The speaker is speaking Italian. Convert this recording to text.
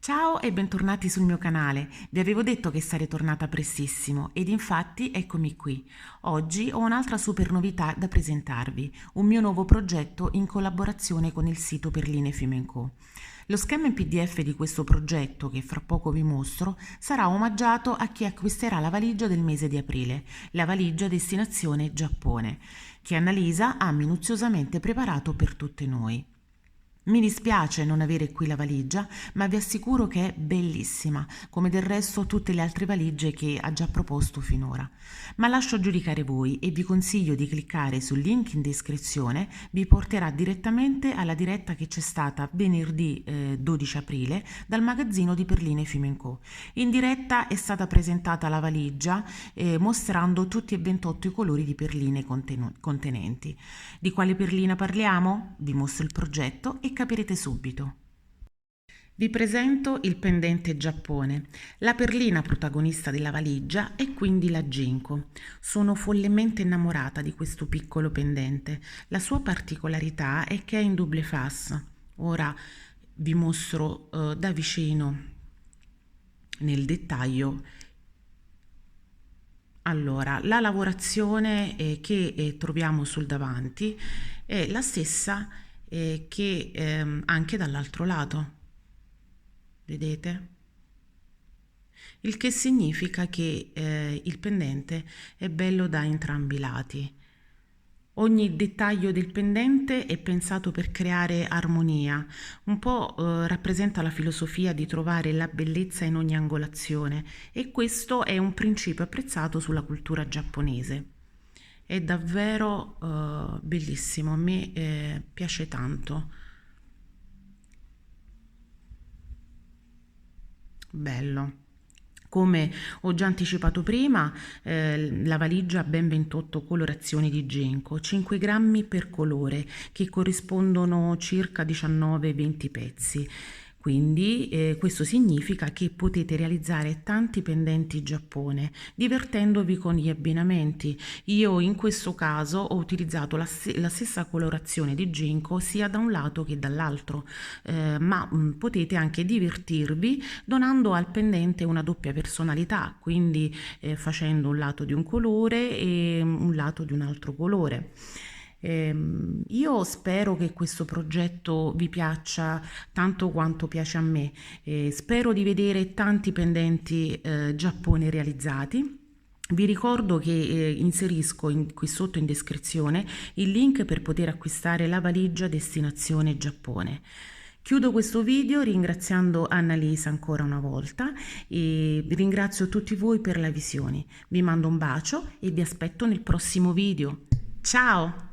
Ciao e bentornati sul mio canale. Vi avevo detto che sarei tornata prestissimo ed infatti eccomi qui. Oggi ho un'altra super novità da presentarvi, un mio nuovo progetto in collaborazione con il sito Perline Fimenco. Lo schema in PDF di questo progetto, che fra poco vi mostro, sarà omaggiato a chi acquisterà la valigia del mese di aprile, la valigia destinazione Giappone, che Annalisa ha minuziosamente preparato per tutte noi. Mi dispiace non avere qui la valigia, ma vi assicuro che è bellissima, come del resto tutte le altre valigie che ha già proposto finora. Ma lascio giudicare voi e vi consiglio di cliccare sul link in descrizione, vi porterà direttamente alla diretta che c'è stata venerdì 12 aprile dal magazzino di Perline Fimenco. In diretta è stata presentata la valigia mostrando tutti e 28 i colori di perline contenenti. Di quale perlina parliamo? Vi mostro il progetto e capirete subito. Vi presento il pendente Giappone. La perlina protagonista della valigia è quindi la Ginko. Sono follemente innamorata di questo piccolo pendente. La sua particolarità è che è in double face. Ora vi mostro da vicino nel dettaglio. Allora, la lavorazione che troviamo sul davanti è la stessa che anche dall'altro lato, vedete? Il che significa che il pendente è bello da entrambi i lati. Ogni dettaglio del pendente è pensato per creare armonia, un po' rappresenta la filosofia di trovare la bellezza in ogni angolazione e questo è un principio apprezzato sulla cultura giapponese. È davvero bellissimo, a me piace tanto. Bello. Come ho già anticipato prima, la valigia ha ben 28 colorazioni di Genko, 5 grammi per colore, che corrispondono circa 19-20 pezzi. Quindi questo significa che potete realizzare tanti pendenti Giappone, divertendovi con gli abbinamenti. Io in questo caso ho utilizzato la stessa colorazione di Genko sia da un lato che dall'altro, ma potete anche divertirvi donando al pendente una doppia personalità, quindi facendo un lato di un colore e un lato di un altro colore. Io spero che questo progetto vi piaccia tanto quanto piace a me. Spero di vedere tanti pendenti Giappone realizzati. Vi ricordo che inserisco qui sotto in descrizione il link per poter acquistare la valigia destinazione Giappone. Chiudo questo video ringraziando Annalisa ancora una volta e ringrazio tutti voi per la visione. Vi mando un bacio e vi aspetto nel prossimo video. Ciao!